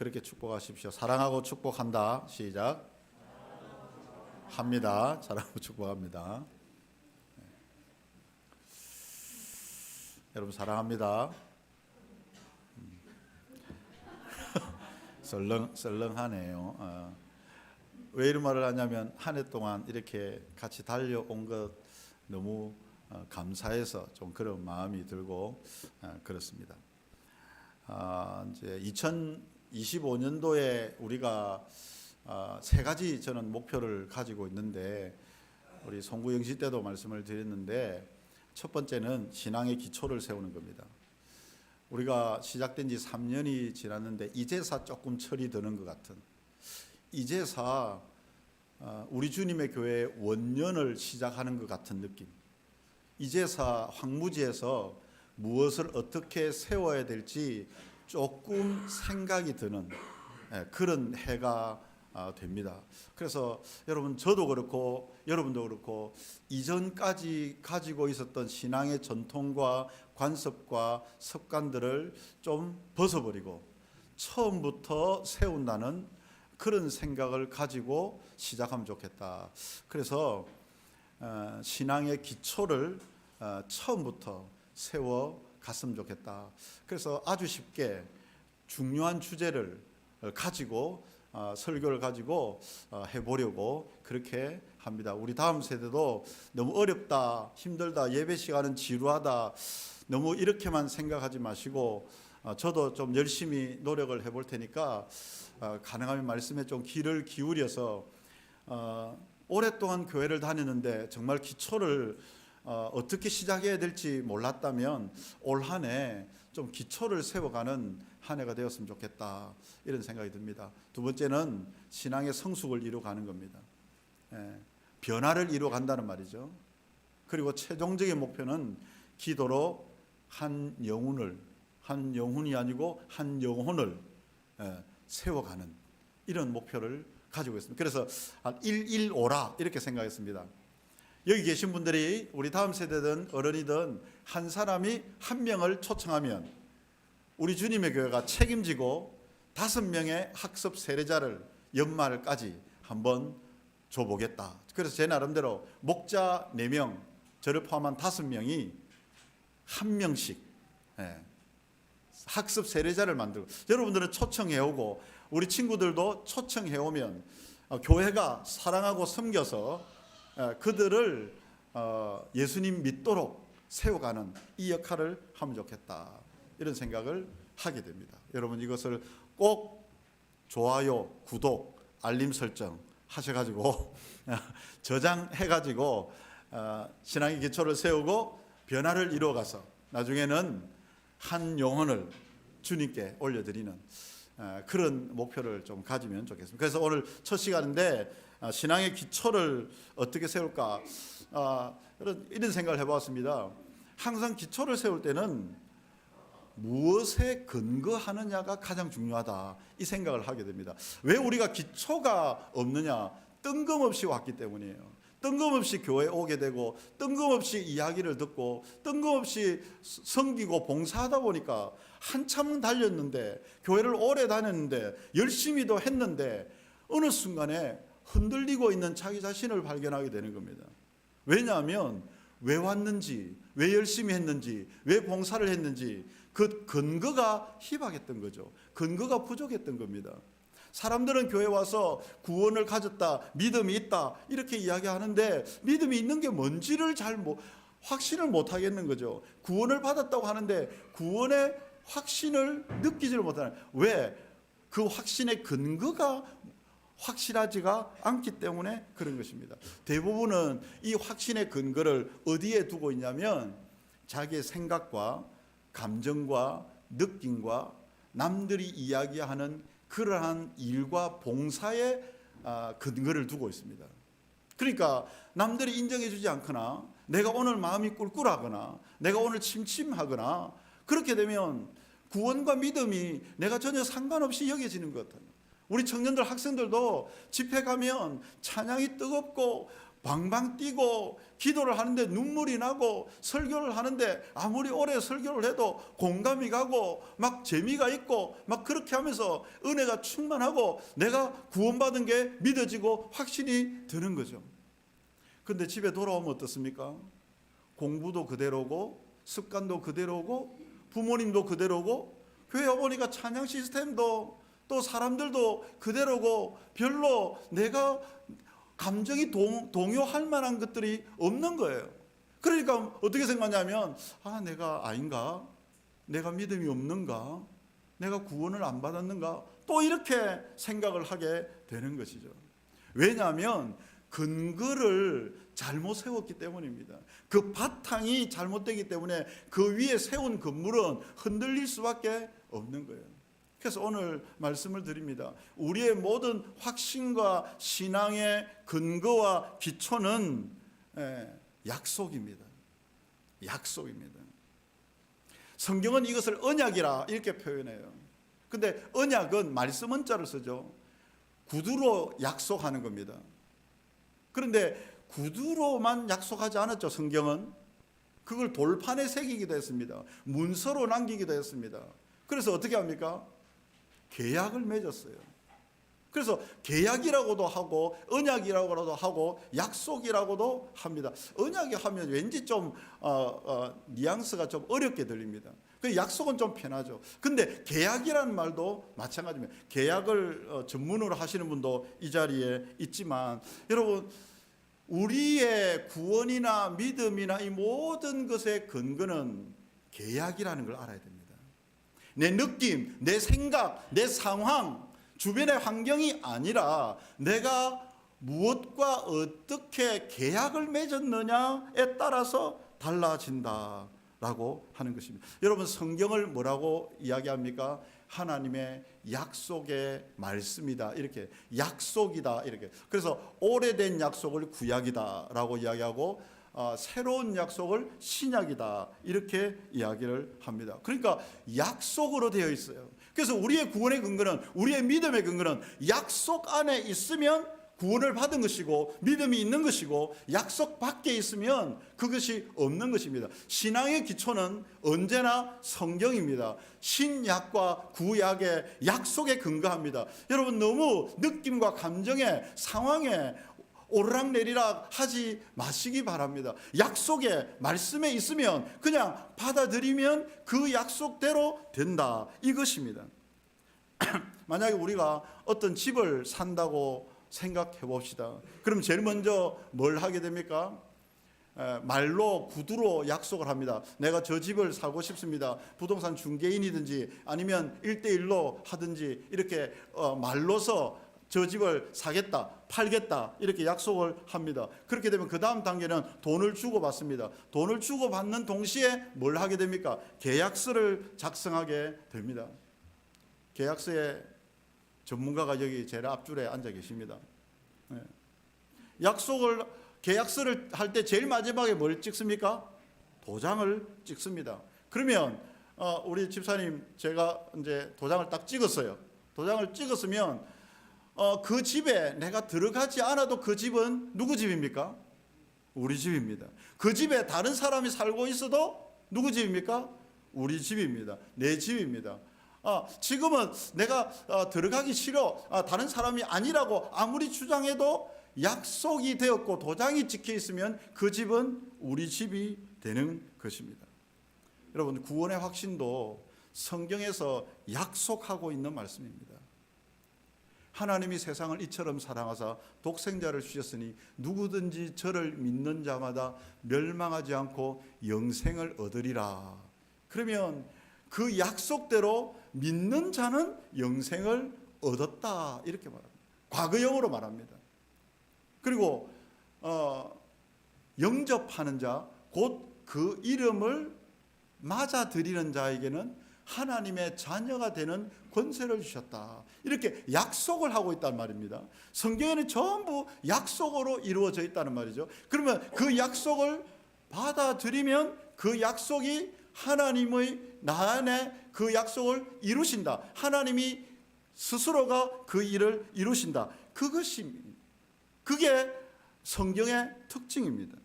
그렇게 축복하십시오. 사랑하고 축복한다. 시작. 합니다. 사랑하고 축복합니다. 여러분 사랑합니다. 썰렁하네요. 왜 이런 말을 하냐면 한 해 동안 이렇게 같이 달려온 것 너무 감사해서 좀 그런 마음이 들고 그렇습니다. 이제 2025년도에 우리가 세 가지 저는 목표를 가지고 있는데 우리 송구영시 때도 말씀을 드렸는데 첫 번째는 신앙의 기초를 세우는 겁니다. 우리가 시작된 지 3년이 지났는데 이제사 조금 철이 드는 것 같은 이제사 우리 주님의 교회 원년을 시작하는 것 같은 느낌. 이제사 황무지에서 무엇을 어떻게 세워야 될지 조금 생각이 드는 그런 해가 됩니다. 그래서 여러분 저도 그렇고 여러분도 그렇고 이전까지 가지고 있었던 신앙의 전통과 관습과 습관들을 좀 벗어버리고 처음부터 세운다는 그런 생각을 가지고 시작하면 좋겠다. 그래서 신앙의 기초를 처음부터 세워 갔으면 좋겠다. 그래서 아주 쉽게 중요한 주제를 가지고 설교를 가지고 해보려고 그렇게 합니다. 우리 다음 세대도 너무 어렵다, 힘들다, 예배 시간은 지루하다, 너무 이렇게만 생각하지 마시고 저도 좀 열심히 노력을 해볼 테니까 가능하면 말씀에 좀 귀를 기울여서 오랫동안 교회를 다니는데 정말 기초를 어떻게 시작해야 될지 몰랐다면 올 한 해 좀 기초를 세워가는 한 해가 되었으면 좋겠다 이런 생각이 듭니다. 두 번째는 신앙의 성숙을 이루어가는 겁니다. 변화를 이루어간다는 말이죠. 그리고 최종적인 목표는 기도로 한 영혼이 아니고 한 영혼을 세워가는 이런 목표를 가지고 있습니다. 그래서 115라 이렇게 생각했습니다. 여기 계신 분들이 우리 다음 세대든 어른이든 한 사람이 한 명을 초청하면 우리 주님의 교회가 책임지고 5명의 학습 세례자를 연말까지 한번 줘보겠다. 그래서 제 나름대로 목자 4명, 저를 포함한 5명이 한 명씩 학습 세례자를 만들고 여러분들은 초청해오고 우리 친구들도 초청해오면 교회가 사랑하고 섬겨서 그들을 예수님 믿도록 세워가는 이 역할을 하면 좋겠다 이런 생각을 하게 됩니다. 여러분 이것을 꼭 좋아요, 구독, 알림 설정 하셔가지고 저장해가지고 신앙의 기초를 세우고 변화를 이루어가서 나중에는 한 영혼을 주님께 올려드리는 그런 목표를 좀 가지면 좋겠습니다. 그래서 오늘 첫 시간인데 신앙의 기초를 어떻게 세울까 이런 생각을 해보았습니다. 항상 기초를 세울 때는 무엇에 근거하느냐가 가장 중요하다 이 생각을 하게 됩니다. 왜 우리가 기초가 없느냐? 뜬금없이 왔기 때문이에요. 뜬금없이 교회에 오게 되고 뜬금없이 이야기를 듣고 뜬금없이 섬기고 봉사하다 보니까 한참 달렸는데 교회를 오래 다녔는데 열심히도 했는데 어느 순간에 흔들리고 있는 자기 자신을 발견하게 되는 겁니다. 왜냐하면 왜 왔는지, 왜 열심히 했는지, 왜 봉사를 했는지 그 근거가 희박했던 거죠. 근거가 부족했던 겁니다. 사람들은 교회 와서 구원을 가졌다, 믿음이 있다 이렇게 이야기하는데 믿음이 있는 게 뭔지를 확신을 못 하겠는 거죠. 구원을 받았다고 하는데 구원의 확신을 느끼지를 못하는. 왜? 그 확신의 근거가 확실하지가 않기 때문에 그런 것입니다. 대부분은 이 확신의 근거를 어디에 두고 있냐면 자기의 생각과 감정과 느낌과 남들이 이야기하는 그러한 일과 봉사에 근거를 두고 있습니다. 그러니까 남들이 인정해 주지 않거나 내가 오늘 마음이 꿀꿀하거나 내가 오늘 침침하거나 그렇게 되면 구원과 믿음이 내가 전혀 상관없이 여겨지는 것 같아요. 우리 청년들 학생들도 집회 가면 찬양이 뜨겁고 방방 뛰고 기도를 하는데 눈물이 나고 설교를 하는데 아무리 오래 설교를 해도 공감이 가고 막 재미가 있고 막 그렇게 하면서 은혜가 충만하고 내가 구원받은 게 믿어지고 확신이 드는 거죠. 근데 집에 돌아오면 어떻습니까? 공부도 그대로고 습관도 그대로고 부모님도 그대로고 교회 와보니까 찬양 시스템도 또 사람들도 그대로고 별로 내가 감정이 동요할 만한 것들이 없는 거예요. 그러니까 어떻게 생각하냐면 내가 아닌가? 내가 믿음이 없는가? 내가 구원을 안 받았는가? 또 이렇게 생각을 하게 되는 것이죠. 왜냐하면 근거를 잘못 세웠기 때문입니다. 그 바탕이 잘못되기 때문에 그 위에 세운 건물은 흔들릴 수밖에 없는 거예요. 그래서 오늘 말씀을 드립니다. 우리의 모든 확신과 신앙의 근거와 기초는 약속입니다. 약속입니다. 성경은 이것을 언약이라 이렇게 표현해요. 근데 언약은 말씀 원자를 쓰죠. 구두로 약속하는 겁니다. 그런데 구두로만 약속하지 않았죠. 성경은 그걸 돌판에 새기기도 했습니다. 문서로 남기기도 했습니다. 그래서 어떻게 합니까? 계약을 맺었어요. 그래서 계약이라고도 하고 언약이라고도 하고 약속이라고도 합니다. 언약이 하면 왠지 좀 뉘앙스가 좀 어렵게 들립니다. 그 약속은 좀 편하죠. 근데 계약이라는 말도 마찬가지입니다. 계약을 전문으로 하시는 분도 이 자리에 있지만 여러분 우리의 구원이나 믿음이나 이 모든 것의 근거는 계약이라는 걸 알아야 됩니다. 내 느낌, 내 생각, 내 상황, 주변의 환경이 아니라 내가 무엇과 어떻게 계약을 맺었느냐에 따라서 달라진다라고 하는 것입니다. 여러분 성경을 뭐라고 이야기합니까? 하나님의 약속의 말씀이다. 이렇게 약속이다. 이렇게. 그래서 오래된 약속을 구약이다라고 이야기하고 새로운 약속을 신약이다 이렇게 이야기를 합니다. 그러니까 약속으로 되어 있어요. 그래서 우리의 구원의 근거는 우리의 믿음의 근거는 약속 안에 있으면 구원을 받은 것이고 믿음이 있는 것이고 약속 밖에 있으면 그것이 없는 것입니다. 신앙의 기초는 언제나 성경입니다. 신약과 구약의 약속에 근거합니다. 여러분 너무 느낌과 감정에 상황에 오르락내리락 하지 마시기 바랍니다. 약속의 말씀에 있으면 그냥 받아들이면 그 약속대로 된다 이것입니다. 만약에 우리가 어떤 집을 산다고 생각해 봅시다. 그럼 제일 먼저 뭘 하게 됩니까? 말로 구두로 약속을 합니다. 내가 저 집을 사고 싶습니다. 부동산 중개인이든지 아니면 1대1로 하든지 이렇게 말로서 저 집을 사겠다, 팔겠다 이렇게 약속을 합니다. 그렇게 되면 그 다음 단계는 돈을 주고 받습니다. 돈을 주고 받는 동시에 뭘 하게 됩니까? 계약서를 작성하게 됩니다. 계약서에 전문가가 여기 제일 앞줄에 앉아 계십니다. 계약서를 할 때 제일 마지막에 뭘 찍습니까? 도장을 찍습니다. 그러면 우리 집사님 제가 이제 도장을 딱 찍었어요. 도장을 찍었으면 그 집에 내가 들어가지 않아도 그 집은 누구 집입니까? 우리 집입니다. 그 집에 다른 사람이 살고 있어도 누구 집입니까? 우리 집입니다. 내 집입니다. 지금은 내가 들어가기 싫어, 다른 사람이 아니라고 아무리 주장해도 약속이 되었고 도장이 찍혀 있으면 그 집은 우리 집이 되는 것입니다. 여러분 구원의 확신도 성경에서 약속하고 있는 말씀입니다. 하나님이 세상을 이처럼 사랑하사 독생자를 주셨으니 누구든지 저를 믿는 자마다 멸망하지 않고 영생을 얻으리라. 그러면 그 약속대로 믿는 자는 영생을 얻었다 이렇게 말합니다. 과거형으로 말합니다. 그리고 영접하는 자, 곧 그 이름을 맞아들이는 자에게는 하나님의 자녀가 되는 권세를 주셨다. 이렇게 약속을 하고 있단 말입니다. 성경에는 전부 약속으로 이루어져 있다는 말이죠. 그러면 그 약속을 받아들이면 그 약속이 하나님의 나 안에 그 약속을 이루신다. 하나님이 스스로가 그 일을 이루신다. 그게 성경의 특징입니다.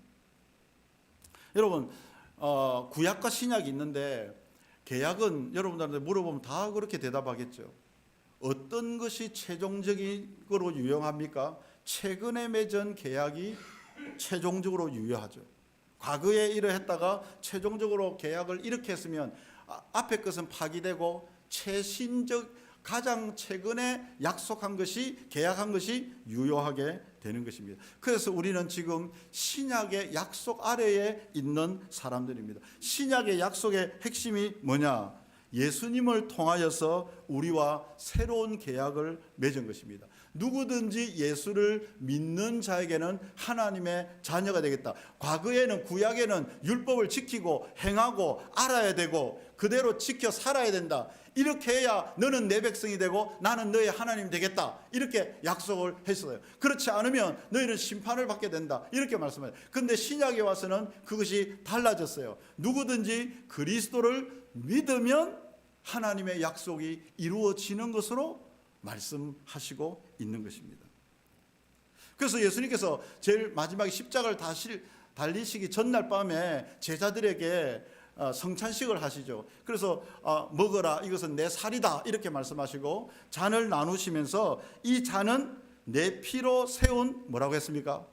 여러분, 구약과 신약이 있는데 개약은 여러분들한테 물어보면 다 그렇게 대답하겠죠. 어떤 것이 최종적으로 유효합니까? 최근에 맺은 계약이 최종적으로 유효하죠. 과거에 이러했다가 최종적으로 계약을 이렇게 했으면 앞에 것은 파기되고 최신적 가장 최근에 약속한 것이 계약한 것이 유효하게 되는 것입니다. 그래서 우리는 지금 신약의 약속 아래에 있는 사람들입니다. 신약의 약속의 핵심이 뭐냐? 예수님을 통하여서 우리와 새로운 계약을 맺은 것입니다. 누구든지 예수를 믿는 자에게는 하나님의 자녀가 되겠다. 과거에는 구약에는 율법을 지키고 행하고 알아야 되고 그대로 지켜 살아야 된다. 이렇게 해야 너는 내 백성이 되고 나는 너의 하나님 되겠다. 이렇게 약속을 했어요. 그렇지 않으면 너희는 심판을 받게 된다. 이렇게 말씀해요. 그런데 신약에 와서는 그것이 달라졌어요. 누구든지 그리스도를 믿으면 하나님의 약속이 이루어지는 것으로 말씀하시고 있는 것입니다. 그래서 예수님께서 제일 마지막에 십자가를 달리시기 전날 밤에 제자들에게 성찬식을 하시죠. 그래서 먹어라, 이것은 내 살이다, 이렇게 말씀하시고 잔을 나누시면서 이 잔은 내 피로 세운 뭐라고 했습니까?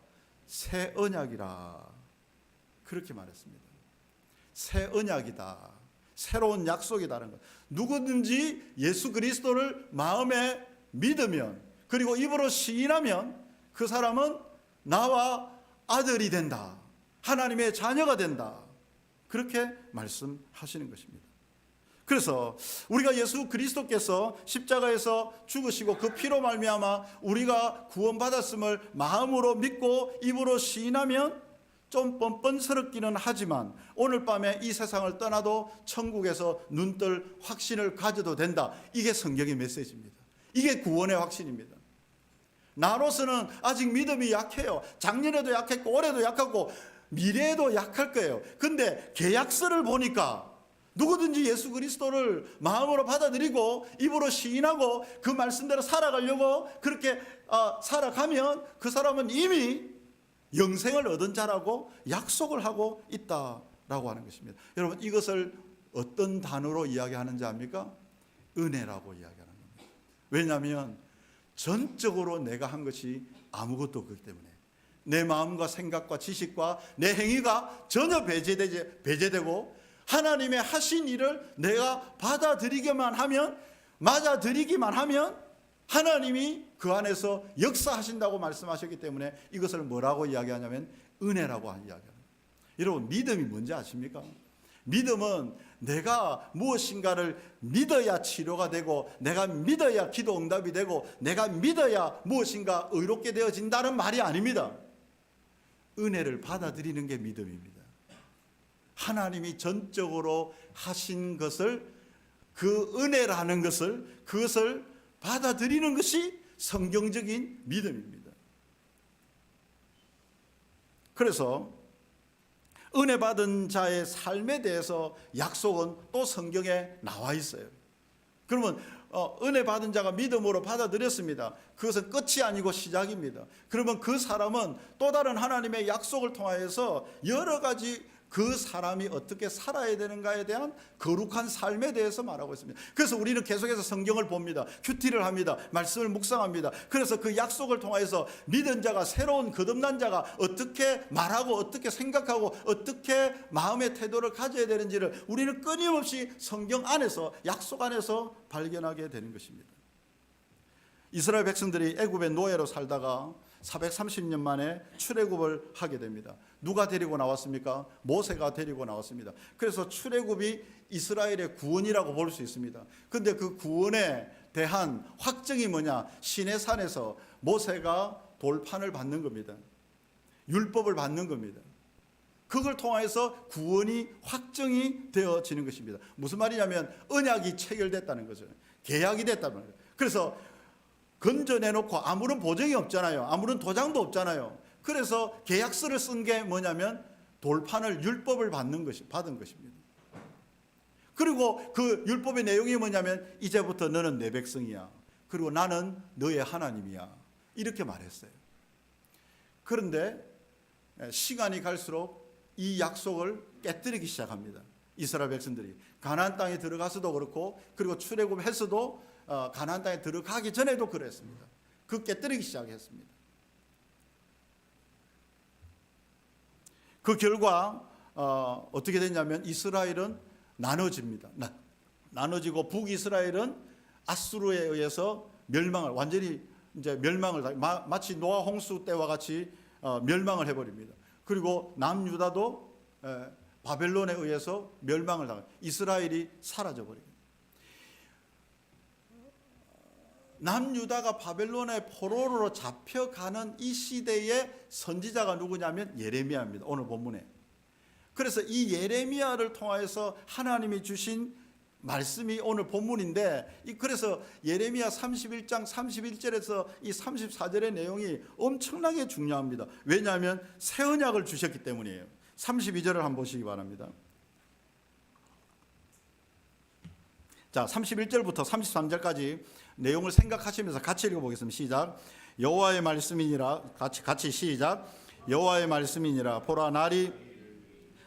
새 언약이라, 그렇게 말했습니다. 새 언약이다, 새로운 약속이다는 것. 누구든지 예수 그리스도를 마음에 믿으면, 그리고 입으로 시인하면 그 사람은 나와 아들이 된다, 하나님의 자녀가 된다, 그렇게 말씀하시는 것입니다. 그래서 우리가 예수 그리스도께서 십자가에서 죽으시고 그 피로 말미암아 우리가 구원받았음을 마음으로 믿고 입으로 시인하면 좀 뻔뻔스럽기는 하지만 오늘 밤에 이 세상을 떠나도 천국에서 눈뜰 확신을 가져도 된다. 이게 성경의 메시지입니다. 이게 구원의 확신입니다. 나로서는 아직 믿음이 약해요. 작년에도 약했고 올해도 약하고 미래에도 약할 거예요. 근데 계약서를 보니까 누구든지 예수 그리스도를 마음으로 받아들이고 입으로 시인하고 그 말씀대로 살아가려고 그렇게 살아가면 그 사람은 이미 영생을 얻은 자라고 약속을 하고 있다라고 하는 것입니다. 여러분, 이것을 어떤 단어로 이야기하는지 압니까? 은혜라고 이야기하는 겁니다. 왜냐하면 전적으로 내가 한 것이 아무것도 없기 때문에 내 마음과 생각과 지식과 내 행위가 전혀 배제되고 하나님의 하신 일을 내가 받아들이기만 하면, 맞아들이기만 하면 하나님이 그 안에서 역사하신다고 말씀하셨기 때문에 이것을 뭐라고 이야기하냐면 은혜라고 이야기합니다. 여러분, 믿음이 뭔지 아십니까? 믿음은 내가 무엇인가를 믿어야 치료가 되고, 내가 믿어야 기도 응답이 되고, 내가 믿어야 무엇인가 의롭게 되어진다는 말이 아닙니다. 은혜를 받아들이는 게 믿음입니다. 하나님이 전적으로 하신 것을, 그 은혜라는 것을, 그것을 받아들이는 것이 성경적인 믿음입니다. 그래서 은혜 받은 자의 삶에 대해서 약속은 또 성경에 나와 있어요. 그러면 은혜 받은 자가 믿음으로 받아들였습니다. 그것은 끝이 아니고 시작입니다. 그러면 그 사람은 또 다른 하나님의 약속을 통하여서 여러 가지 그 사람이 어떻게 살아야 되는가에 대한 거룩한 삶에 대해서 말하고 있습니다. 그래서 우리는 계속해서 성경을 봅니다. 큐티를 합니다. 말씀을 묵상합니다. 그래서 그 약속을 통하여서 믿은 자가, 새로운 거듭난 자가 어떻게 말하고 어떻게 생각하고 어떻게 마음의 태도를 가져야 되는지를 우리는 끊임없이 성경 안에서, 약속 안에서 발견하게 되는 것입니다. 이스라엘 백성들이 애굽의 노예로 살다가 430년 만에 출애굽을 하게 됩니다. 누가 데리고 나왔습니까? 모세가 데리고 나왔습니다. 그래서 출애굽이 이스라엘의 구원이라고 볼 수 있습니다. 그런데 그 구원에 대한 확정이 뭐냐? 시내산에서 모세가 돌판을 받는 겁니다. 율법을 받는 겁니다. 그걸 통해서 구원이 확정이 되어지는 것입니다. 무슨 말이냐면 언약이 체결됐다는 거죠. 계약이 됐다는 거예요. 그래서 건져내놓고 아무런 보증이 없잖아요. 아무런 도장도 없잖아요. 그래서 계약서를 쓴 게 뭐냐면 돌판을, 율법을 받은 것입니다. 그리고 그 율법의 내용이 뭐냐면 이제부터 너는 내 백성이야. 그리고 나는 너의 하나님이야. 이렇게 말했어요. 그런데 시간이 갈수록 이 약속을 깨뜨리기 시작합니다. 이스라엘 백성들이 가나안 땅에 들어가서도 그렇고, 그리고 출애굽해서도 가나안 땅에 들어가기 전에도 그랬습니다. 그 깨뜨리기 시작했습니다. 그 결과 어떻게 됐냐면 이스라엘은 나눠집니다. 나눠지고 북이스라엘은 아수르에 의해서 완전히 이제 멸망을 마치 노아 홍수 때와 같이 멸망을 해버립니다. 그리고 남유다도 바벨론에 의해서 멸망을 당합니다. 이스라엘이 사라져버립니다. 남유다가 바벨론의 포로로 잡혀가는 이 시대의 선지자가 누구냐면 예레미야입니다. 오늘 본문에. 그래서 이 예레미야를 통하여서 하나님이 주신 말씀이 오늘 본문인데, 그래서 예레미야 31장 31절에서 이 34절의 내용이 엄청나게 중요합니다. 왜냐하면 새 언약을 주셨기 때문이에요. 32절을 한번 보시기 바랍니다. 자, 31절부터 33절까지 내용을 생각하시면서 같이 읽어보겠습니다. 시작. 여호와의 말씀이니라. 같이 시작. 여호와의 말씀이니라. 보라, 날이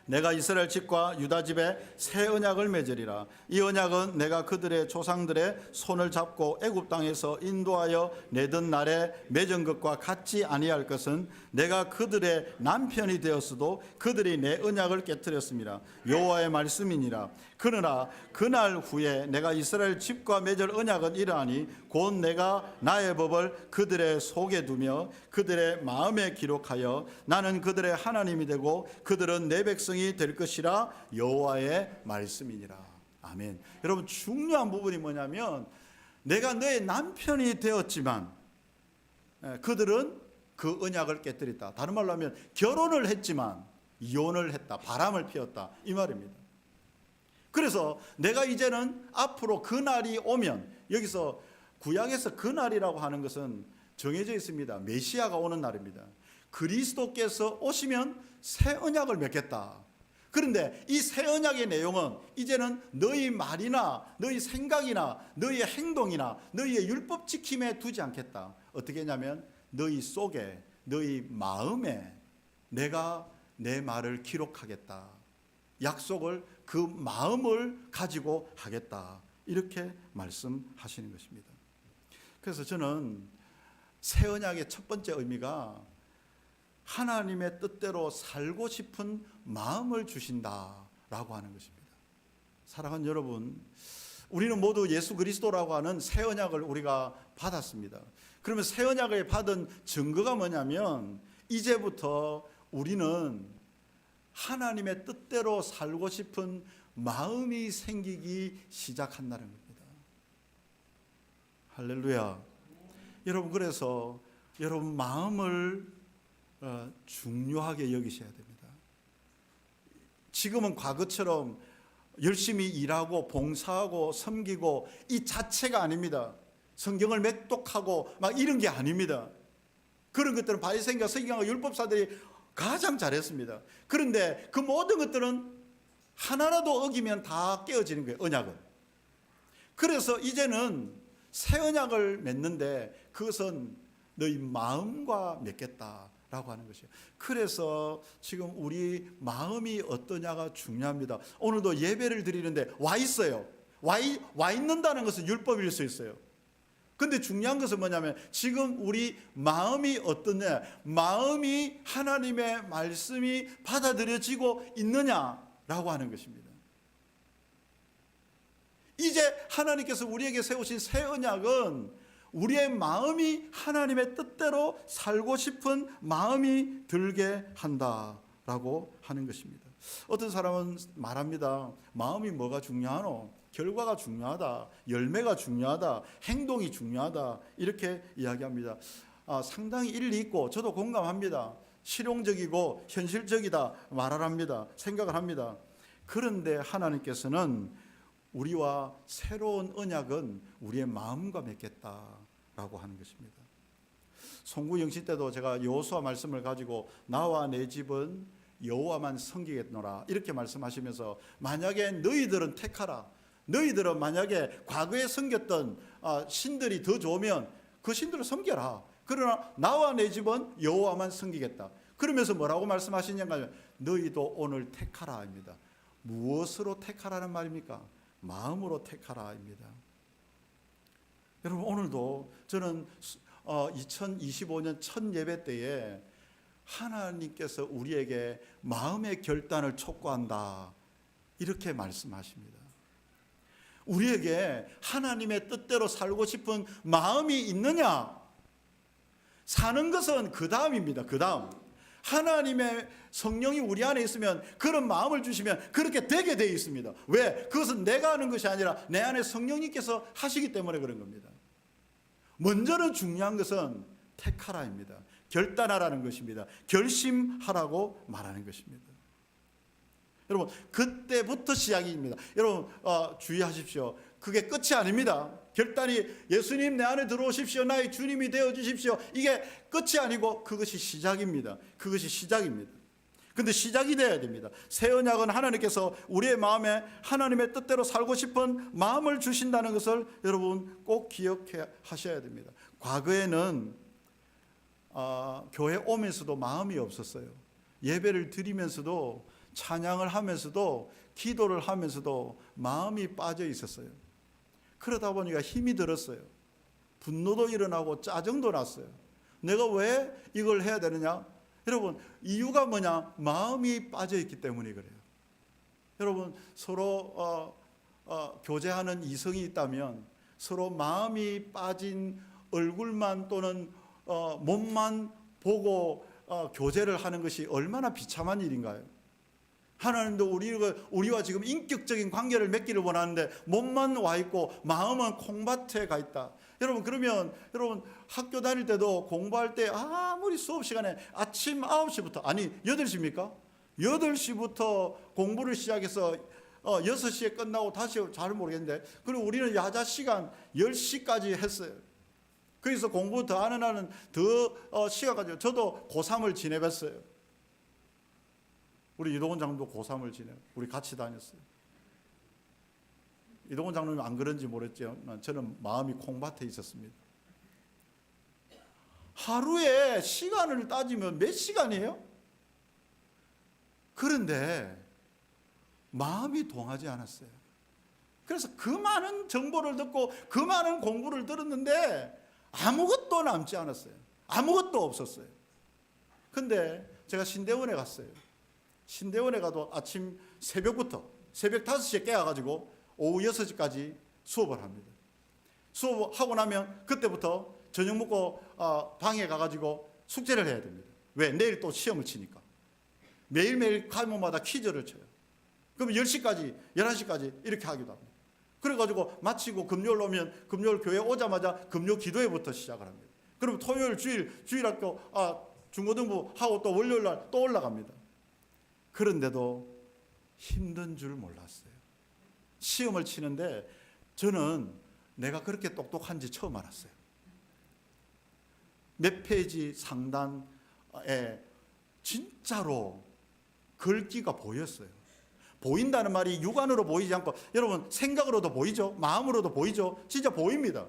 내가 이스라엘 집과 유다 집에 새 언약을 맺으리라. 이 언약은 내가 그들의 조상들의 손을 잡고 애굽 땅에서 인도하여 내던 날에 맺은 것과 같지 아니할 것은 내가 그들의 남편이 되었어도 그들이 내 언약을 깨뜨렸습니다. 여호와의 말씀이니라. 그러나 그날 후에 내가 이스라엘 집과 맺을 언약은 이러하니 곧 내가 나의 법을 그들의 속에 두며 그들의 마음에 기록하여 나는 그들의 하나님이 되고 그들은 내 백성이 될 것이라. 여호와의 말씀이니라. 아멘. 여러분, 중요한 부분이 뭐냐면 내가 너의 남편이 되었지만 그들은 그 언약을 깨뜨렸다. 다른 말로 하면 결혼을 했지만 이혼을 했다. 바람을 피웠다. 이 말입니다. 그래서 내가 이제는 앞으로 그 날이 오면, 여기서 구약에서 그 날이라고 하는 것은 정해져 있습니다. 메시아가 오는 날입니다. 그리스도께서 오시면 새 언약을 맺겠다. 그런데 이 새 언약의 내용은 이제는 너희 말이나 너희 생각이나 너희의 행동이나 너희의 율법 지킴에 두지 않겠다. 어떻게 했냐면 너희 속에, 너희 마음에 내가 내 말을 기록하겠다. 약속을, 그 마음을 가지고 하겠다. 이렇게 말씀하시는 것입니다. 그래서 저는 새 언약의 첫 번째 의미가 하나님의 뜻대로 살고 싶은 마음을 주신다라고 하는 것입니다. 사랑하는 여러분, 우리는 모두 예수 그리스도라고 하는 새 언약을 우리가 받았습니다. 그러면 새 언약을 받은 증거가 뭐냐면 이제부터 우리는 하나님의 뜻대로 살고 싶은 마음이 생기기 시작한다는 겁니다. 할렐루야. 여러분, 그래서 여러분 마음을 중요하게 여기셔야 됩니다. 지금은 과거처럼 열심히 일하고 봉사하고 섬기고 이 자체가 아닙니다. 성경을 맥독하고 막 이런 게 아닙니다. 그런 것들은 바리새인과 서기관과 율법사들이 가장 잘했습니다. 그런데 그 모든 것들은 하나라도 어기면 다 깨어지는 거예요, 언약은. 그래서 이제는 새 언약을 맺는데 그것은 너희 마음과 맺겠다라고 하는 것이에요. 그래서 지금 우리 마음이 어떠냐가 중요합니다. 오늘도 예배를 드리는데 와 있어요. 와 있는다는 것은 율법일 수 있어요. 근데 중요한 것은 뭐냐면 지금 우리 마음이 어떠냐, 마음이 하나님의 말씀이 받아들여지고 있느냐라고 하는 것입니다. 이제 하나님께서 우리에게 세우신 새 언약은 우리의 마음이 하나님의 뜻대로 살고 싶은 마음이 들게 한다라고 하는 것입니다. 어떤 사람은 말합니다. 마음이 뭐가 중요하노? 결과가 중요하다, 열매가 중요하다, 행동이 중요하다, 이렇게 이야기합니다. 상당히 일리 있고 저도 공감합니다. 실용적이고 현실적이다 말을 합니다. 생각을 합니다. 그런데 하나님께서는 우리와 새로운 언약은 우리의 마음과 맺겠다라고 하는 것입니다. 송구 영신 때도 제가 여호수아 말씀을 가지고 나와 내 집은 여호와만 섬기겠노라 이렇게 말씀하시면서, 만약에 너희들은 택하라, 너희들은 만약에 과거에 섬겼던 신들이 더 좋으면 그 신들을 섬겨라. 그러나 나와 내 집은 여호와만 섬기겠다. 그러면서 뭐라고 말씀하시냐면 너희도 오늘 택하라입니다. 무엇으로 택하라는 말입니까? 마음으로 택하라입니다. 여러분, 오늘도 저는 2025년 첫 예배 때에 하나님께서 우리에게 마음의 결단을 촉구한다, 이렇게 말씀하십니다. 우리에게 하나님의 뜻대로 살고 싶은 마음이 있느냐? 사는 것은 그 다음입니다. 그 다음. 하나님의 성령이 우리 안에 있으면, 그런 마음을 주시면 그렇게 되게 되어 있습니다. 왜? 그것은 내가 하는 것이 아니라 내 안에 성령님께서 하시기 때문에 그런 겁니다. 먼저는 중요한 것은 택하라입니다. 결단하라는 것입니다. 결심하라고 말하는 것입니다. 여러분, 그때부터 시작입니다. 여러분, 주의하십시오. 그게 끝이 아닙니다. 결단이 예수님 내 안에 들어오십시오, 나의 주님이 되어주십시오, 이게 끝이 아니고 그것이 시작입니다. 그것이 시작입니다. 근데 시작이 되어야 됩니다. 새 언약은 하나님께서 우리의 마음에 하나님의 뜻대로 살고 싶은 마음을 주신다는 것을 여러분 꼭 기억해 하셔야 됩니다. 과거에는 교회 오면서도 마음이 없었어요. 예배를 드리면서도, 찬양을 하면서도, 기도를 하면서도 마음이 빠져 있었어요. 그러다 보니까 힘이 들었어요. 분노도 일어나고 짜증도 났어요. 내가 왜 이걸 해야 되느냐? 여러분, 이유가 뭐냐? 마음이 빠져 있기 때문에 그래요. 여러분, 서로 교제하는 이성이 있다면 서로 마음이 빠진 얼굴만 또는 몸만 보고 교제를 하는 것이 얼마나 비참한 일인가요? 하나님도 우리와 지금 인격적인 관계를 맺기를 원하는데 몸만 와 있고 마음은 콩밭에 가 있다. 여러분, 그러면 여러분 학교 다닐 때도 공부할 때 아무리 수업 시간에 아침 9시부터, 아니 8시입니까? 8시부터 공부를 시작해서 6시에 끝나고 다시, 잘 모르겠는데, 그리고 우리는 야자 시간 10시까지 했어요. 그래서 공부 더 하는 날은 더 시간까지. 저도 고3을 지내봤어요. 우리 이동훈 장로도 고3을 지내요. 우리 같이 다녔어요. 이동훈 장로는 안 그런지 모르겠지만 저는 마음이 콩밭에 있었습니다. 하루에 시간을 따지면 몇 시간이에요? 그런데 마음이 동하지 않았어요. 그래서 그 많은 정보를 듣고 그 많은 공부를 들었는데 아무것도 남지 않았어요. 아무것도 없었어요. 근데 제가 신대원에 갔어요. 신대원에 가도 아침 새벽부터, 새벽 5시에 깨어가지고 오후 6시까지 수업을 합니다. 수업하고 나면 그때부터 저녁 먹고 방에 가가지고 숙제를 해야 됩니다. 왜? 내일 또 시험을 치니까. 매일매일 과목마다 퀴즈를 쳐요. 그럼 10시까지, 11시까지 이렇게 하기도 합니다. 그래가지고 마치고 금요일 오면 금요일 교회 오자마자 금요 기도회부터 시작을 합니다. 그럼 토요일, 주일학교 중고등부 하고 또 월요일 날 또 올라갑니다. 그런데도 힘든 줄 몰랐어요. 시험을 치는데 저는 내가 그렇게 똑똑한지 처음 알았어요. 몇 페이지 상단에 진짜로 글귀가 보였어요. 보인다는 말이 육안으로 보이지 않고, 여러분 생각으로도 보이죠? 마음으로도 보이죠? 진짜 보입니다.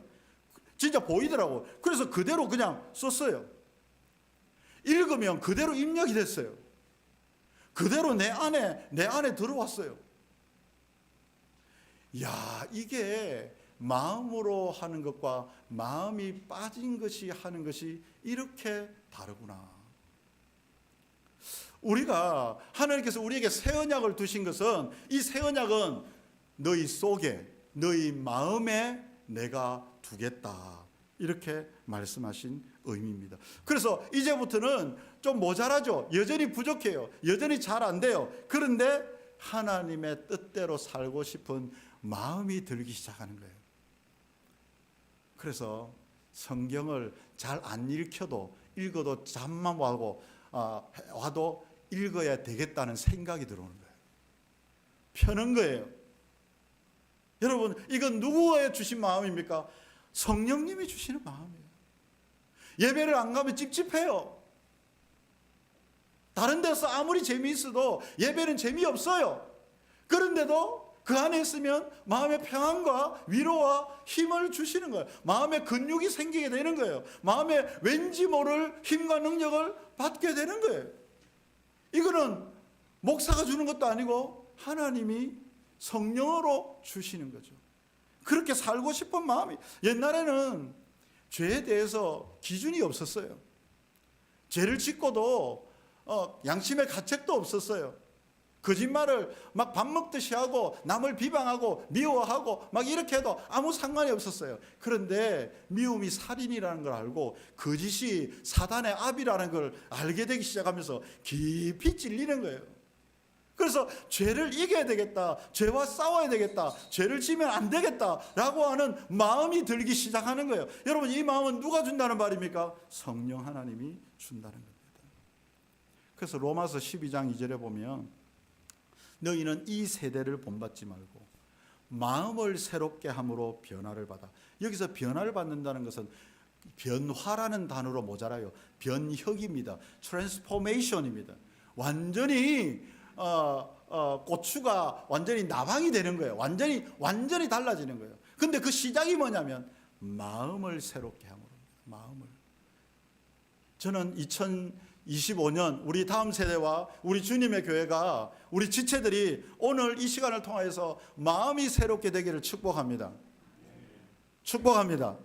진짜 보이더라고. 그래서 그대로 그냥 썼어요. 읽으면 그대로 입력이 됐어요. 그대로 내 안에 들어왔어요. 야, 이게 마음으로 하는 것과 마음이 빠진 것이 하는 것이 이렇게 다르구나. 우리가, 하나님께서 우리에게 새 언약을 두신 것은, 이 새 언약은 너희 속에, 너희 마음에 내가 두겠다, 이렇게 말씀하신 의미입니다. 그래서 이제부터는 좀 모자라죠. 여전히 부족해요. 여전히 잘 안 돼요. 그런데 하나님의 뜻대로 살고 싶은 마음이 들기 시작하는 거예요. 그래서 성경을 잘 안 읽어도 잠만 와도 읽어야 되겠다는 생각이 들어오는 거예요. 펴는 거예요. 여러분, 이건 누구의 주신 마음입니까? 성령님이 주시는 마음이에요. 예배를 안 가면 찝찝해요. 다른 데서 아무리 재미있어도 예배는 재미없어요. 그런데도 그 안에 있으면 마음의 평안과 위로와 힘을 주시는 거예요. 마음의 근육이 생기게 되는 거예요. 마음에 왠지 모를 힘과 능력을 받게 되는 거예요. 이거는 목사가 주는 것도 아니고 하나님이 성령으로 주시는 거죠. 그렇게 살고 싶은 마음이, 옛날에는 죄에 대해서 기준이 없었어요. 죄를 짓고도 양심의 가책도 없었어요. 거짓말을 막 밥 먹듯이 하고 남을 비방하고 미워하고 막 이렇게 해도 아무 상관이 없었어요. 그런데 미움이 살인이라는 걸 알고 거짓이 사단의 압이라는 걸 알게 되기 시작하면서 깊이 찔리는 거예요. 그래서 죄를 이겨야 되겠다, 죄와 싸워야 되겠다, 죄를 지면 안 되겠다라고 하는 마음이 들기 시작하는 거예요. 여러분, 이 마음은 누가 준다는 말입니까? 성령 하나님이 준다는 겁니다. 그래서 로마서 12장 2절에 보면 너희는 이 세대를 본받지 말고 마음을 새롭게 함으로 변화를 받아. 여기서 변화를 받는다는 것은 변화라는 단어로 모자라요. 변혁입니다. 트랜스포메이션입니다. 완전히 고추가 완전히 나방이 되는 거예요. 완전히 달라지는 거예요. 근데 그 시작이 뭐냐면 마음을 새롭게 함으로. 마음을. 저는 2025년 우리 다음 세대와 우리 주님의 교회가, 우리 지체들이 오늘 이 시간을 통해서 마음이 새롭게 되기를 축복합니다. 축복합니다.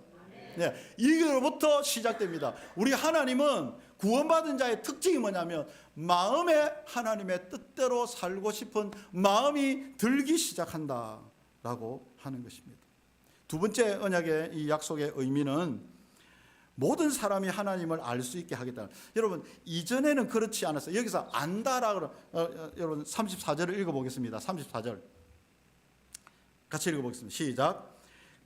네, 이거부터 시작됩니다. 우리 하나님은 구원받은 자의 특징이 뭐냐면 마음에 하나님의 뜻대로 살고 싶은 마음이 들기 시작한다라고 하는 것입니다. 두 번째 언약의 이 약속의 의미는 모든 사람이 하나님을 알 수 있게 하겠다. 여러분, 이전에는 그렇지 않았어요. 여기서 안다라 여러분 34절을 읽어보겠습니다. 34절 같이 읽어보겠습니다. 시작.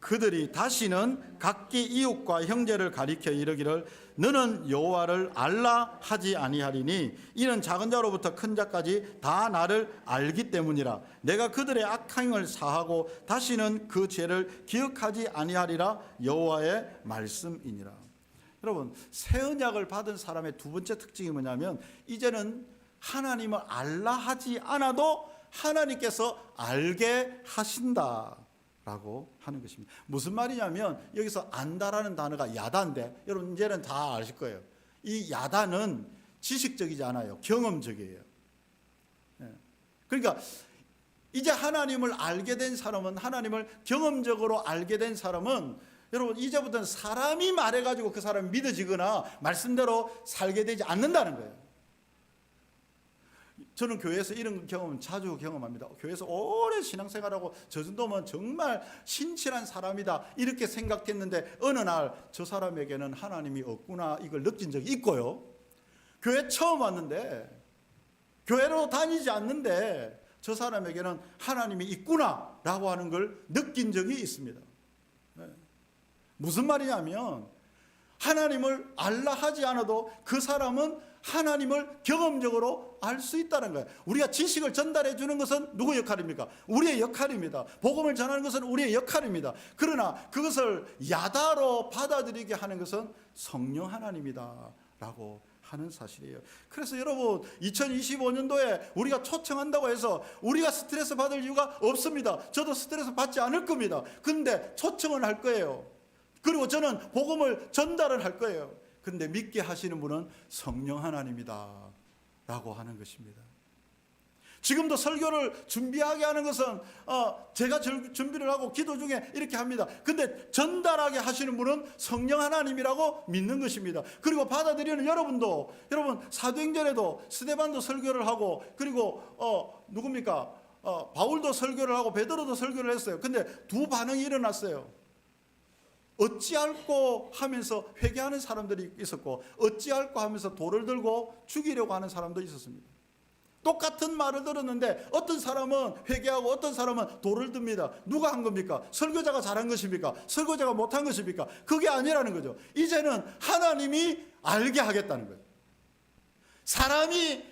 그들이 다시는 각기 이웃과 형제를 가리켜 이르기를 너는 여호와를 알라 하지 아니하리니 이는 작은 자로부터 큰 자까지 다 나를 알기 때문이라. 내가 그들의 악행을 사하고 다시는 그 죄를 기억하지 아니하리라. 여호와의 말씀이니라. 여러분, 새 언약을 받은 사람의 두 번째 특징이 뭐냐면 이제는 하나님을 알라 하지 않아도 하나님께서 알게 하신다 라고 하는 것입니다. 무슨 말이냐면 여기서 안다라는 단어가 야다인데, 여러분 이제는 다 아실 거예요. 이 야다는 지식적이지 않아요. 경험적이에요. 그러니까 이제 하나님을 알게 된 사람은, 하나님을 경험적으로 알게 된 사람은, 여러분 이제부터는 사람이 말해가지고 그 사람이 믿어지거나 말씀대로 살게 되지 않는다는 거예요. 저는 교회에서 이런 경험은 자주 경험합니다. 교회에서 오래 신앙생활하고 저 정도면 정말 신실한 사람이다 이렇게 생각했는데 어느 날 저 사람에게는 하나님이 없구나 이걸 느낀 적이 있고요. 교회 처음 왔는데, 교회로 다니지 않는데 저 사람에게는 하나님이 있구나라고 하는 걸 느낀 적이 있습니다. 무슨 말이냐면 하나님을 알라 하지 않아도 그 사람은 하나님을 경험적으로 알 수 있다는 거예요. 우리가 지식을 전달해 주는 것은 누구 역할입니까? 우리의 역할입니다. 복음을 전하는 것은 우리의 역할입니다. 그러나 그것을 야다로 받아들이게 하는 것은 성령 하나님이다 라고 하는 사실이에요. 그래서 여러분 2025년도에 우리가 초청한다고 해서 우리가 스트레스 받을 이유가 없습니다. 저도 스트레스 받지 않을 겁니다. 근데 초청은 할 거예요. 그리고 저는 복음을 전달을 할 거예요. 근데 믿게 하시는 분은 성령 하나님이다 라고 하는 것입니다. 지금도 설교를 준비하게 하는 것은 제가 준비를 하고 기도 중에 이렇게 합니다. 근데 전달하게 하시는 분은 성령 하나님이라고 믿는 것입니다. 그리고 받아들이는 여러분도, 여러분 사도행전에도 스데반도 설교를 하고, 그리고 누굽니까? 바울도 설교를 하고 베드로도 설교를 했어요. 근데 두 반응이 일어났어요. 어찌할꼬 하면서 회개하는 사람들이 있었고, 어찌할꼬 하면서 돌을 들고 죽이려고 하는 사람도 있었습니다. 똑같은 말을 들었는데 어떤 사람은 회개하고 어떤 사람은 돌을 듭니다. 누가 한 겁니까? 설교자가 잘한 것입니까? 설교자가 못한 것입니까? 그게 아니라는 거죠. 이제는 하나님이 알게 하겠다는 거예요. 사람이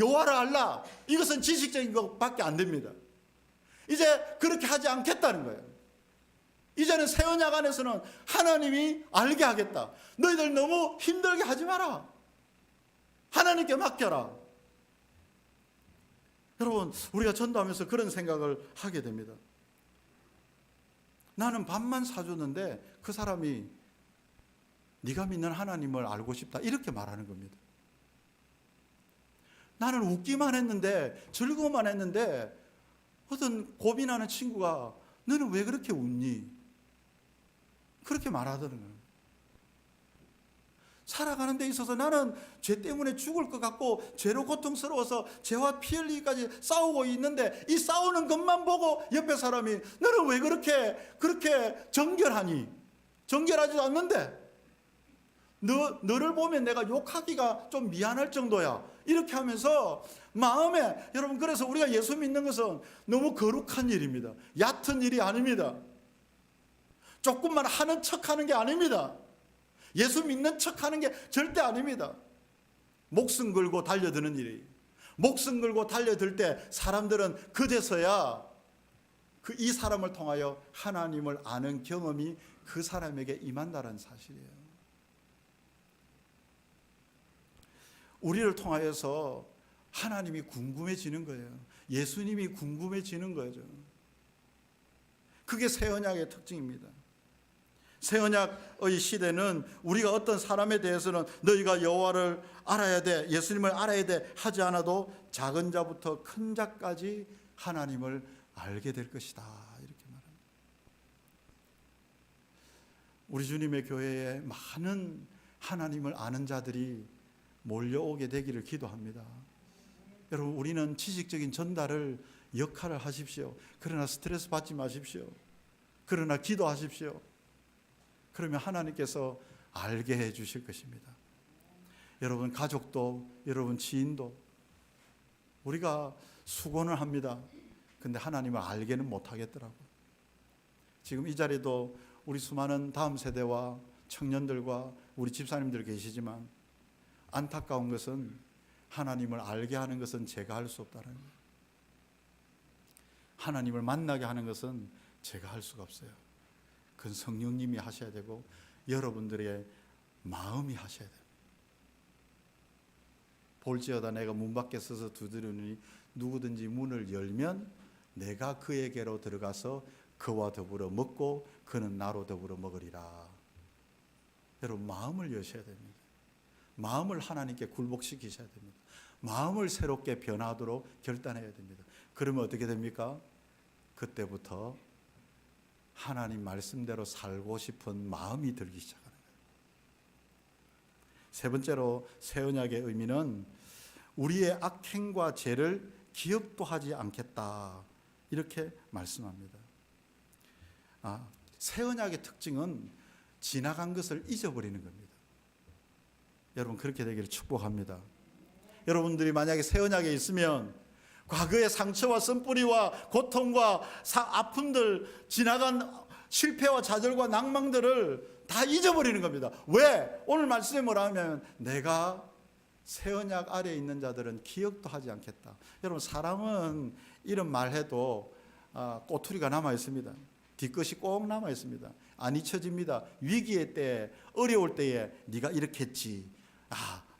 여호와를 알라, 이것은 지식적인 것밖에 안 됩니다. 이제 그렇게 하지 않겠다는 거예요. 이제는 새 언약 안에서는 하나님이 알게 하겠다. 너희들 너무 힘들게 하지 마라. 하나님께 맡겨라. 여러분, 우리가 전도하면서 그런 생각을 하게 됩니다. 나는 밥만 사줬는데 그 사람이 네가 믿는 하나님을 알고 싶다 이렇게 말하는 겁니다. 나는 웃기만 했는데, 즐거워만 했는데 어떤 고민하는 친구가 너는 왜 그렇게 웃니? 그렇게 말하더는 거예요. 살아가는 데 있어서 나는 죄 때문에 죽을 것 같고 죄로 고통스러워서 죄와 피 흘리기까지 싸우고 있는데, 이 싸우는 것만 보고 옆에 사람이 너는 왜 그렇게 정결하니? 정결하지도 않는데 너를 보면 내가 욕하기가 좀 미안할 정도야, 이렇게 하면서 마음에, 여러분, 그래서 우리가 예수 믿는 것은 너무 거룩한 일입니다. 얕은 일이 아닙니다. 조금만 하는 척하는 게 아닙니다. 예수 믿는 척하는 게 절대 아닙니다. 목숨 걸고 달려드는 일이, 목숨 걸고 달려들 때 사람들은 그제서야 이 사람을 통하여 하나님을 아는 경험이 그 사람에게 임한다는 사실이에요. 우리를 통하여서 하나님이 궁금해지는 거예요. 예수님이 궁금해지는 거죠. 그게 새 언약의 특징입니다. 새 언약의 시대는 우리가 어떤 사람에 대해서는 너희가 여호와를 알아야 돼, 예수님을 알아야 돼 하지 않아도 작은 자부터 큰 자까지 하나님을 알게 될 것이다, 이렇게 말합니다. 우리 주님의 교회에 많은 하나님을 아는 자들이 몰려오게 되기를 기도합니다. 여러분, 우리는 지식적인 전달을 역할을 하십시오. 그러나 스트레스 받지 마십시오. 그러나 기도하십시오. 그러면 하나님께서 알게 해 주실 것입니다. 여러분 가족도, 여러분 지인도, 우리가 수고는 합니다. 근데 하나님을 알게는 못하겠더라고요. 지금 이 자리도 우리 수많은 다음 세대와 청년들과 우리 집사님들 계시지만, 안타까운 것은 하나님을 알게 하는 것은 제가 할 수 없다는 거예요. 하나님을 만나게 하는 것은 제가 할 수가 없어요. 그건 성령님이 하셔야 되고 여러분들의 마음이 하셔야 돼요. 볼지어다 내가 문 밖에 서서 두드리니 누구든지 문을 열면 내가 그에게로 들어가서 그와 더불어 먹고 그는 나로 더불어 먹으리라. 여러분, 마음을 여셔야 됩니다. 마음을 하나님께 굴복시키셔야 됩니다. 마음을 새롭게 변화하도록 결단해야 됩니다. 그러면 어떻게 됩니까? 그때부터 하나님 말씀대로 살고 싶은 마음이 들기 시작하는 거예요. 세 번째로 새 언약의 의미는 우리의 악행과 죄를 기억도 하지 않겠다, 이렇게 말씀합니다. 새 언약의 특징은 지나간 것을 잊어버리는 겁니다. 여러분, 그렇게 되기를 축복합니다. 여러분들이 만약에 새 언약에 있으면 과거의 상처와 쓴뿌리와 고통과 아픔들, 지나간 실패와 좌절과 낭망들을 다 잊어버리는 겁니다. 왜? 오늘 말씀에 뭐라 하면 내가 새 언약 아래에 있는 자들은 기억도 하지 않겠다. 여러분, 사람은 이런 말해도 꼬투리가 남아 있습니다. 뒤끝이 꼭 남아 있습니다. 안 잊혀집니다. 위기의 때, 어려울 때에 네가 이렇게 했지,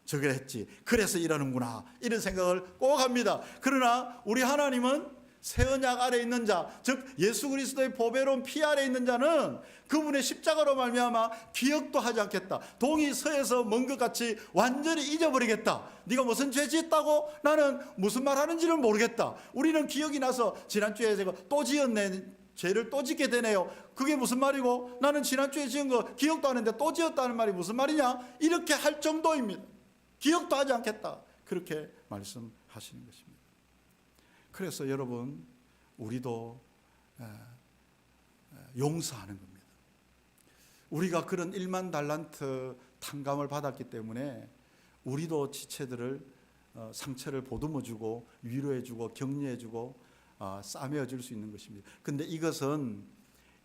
저걸 했지, 그래서 이러는구나, 이런 생각을 꼭 합니다. 그러나 우리 하나님은 새 언약 아래에 있는 자, 즉 예수 그리스도의 보배로운 피 아래에 있는 자는 그분의 십자가로 말미암아 기억도 하지 않겠다. 동이 서에서 먼 것 같이 완전히 잊어버리겠다. 네가 무슨 죄 짓다고 나는 무슨 말 하는지를 모르겠다. 우리는 기억이 나서 지난주에 제가 또 지었네, 죄를 또 짓게 되네요. 그게 무슨 말이고, 나는 지난주에 지은 거 기억도 안 했는데 또 지었다는 말이 무슨 말이냐, 이렇게 할 정도입니다. 기억도 하지 않겠다, 그렇게 말씀하시는 것입니다. 그래서 여러분, 우리도 용서하는 겁니다. 우리가 그런 1만 달란트 탕감을 받았기 때문에 우리도 지체들을 상처를 보듬어주고 위로해주고 격려해주고 싸매어줄 수 있는 것입니다. 근데 이것은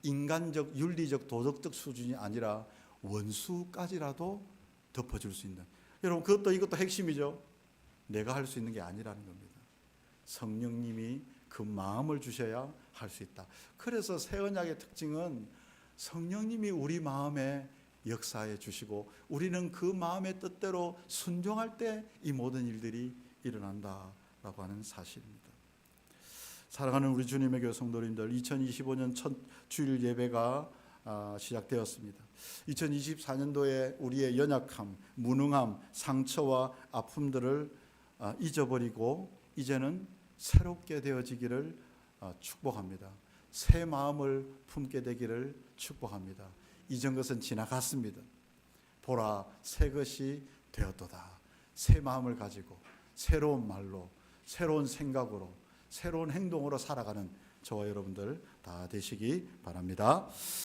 인간적, 윤리적, 도덕적 수준이 아니라 원수까지라도 덮어줄 수 있는, 여러분, 그것도 이것도 핵심이죠. 내가 할 수 있는 게 아니라는 겁니다. 성령님이 그 마음을 주셔야 할 수 있다. 그래서 새 언약의 특징은 성령님이 우리 마음에 역사해 주시고 우리는 그 마음의 뜻대로 순종할 때 이 모든 일들이 일어난다라고 하는 사실입니다. 사랑하는 우리 주님의 교회 성도님들, 2025년 첫 주일 예배가 시작되었습니다. 2024년도에 우리의 연약함, 무능함, 상처와 아픔들을 잊어버리고 이제는 새롭게 되어지기를 축복합니다. 새 마음을 품게 되기를 축복합니다. 이전 것은 지나갔습니다. 보라, 새 것이 되었도다. 새 마음을 가지고 새로운 말로, 새로운 생각으로, 새로운 행동으로 살아가는 저와 여러분들 다 되시기 바랍니다.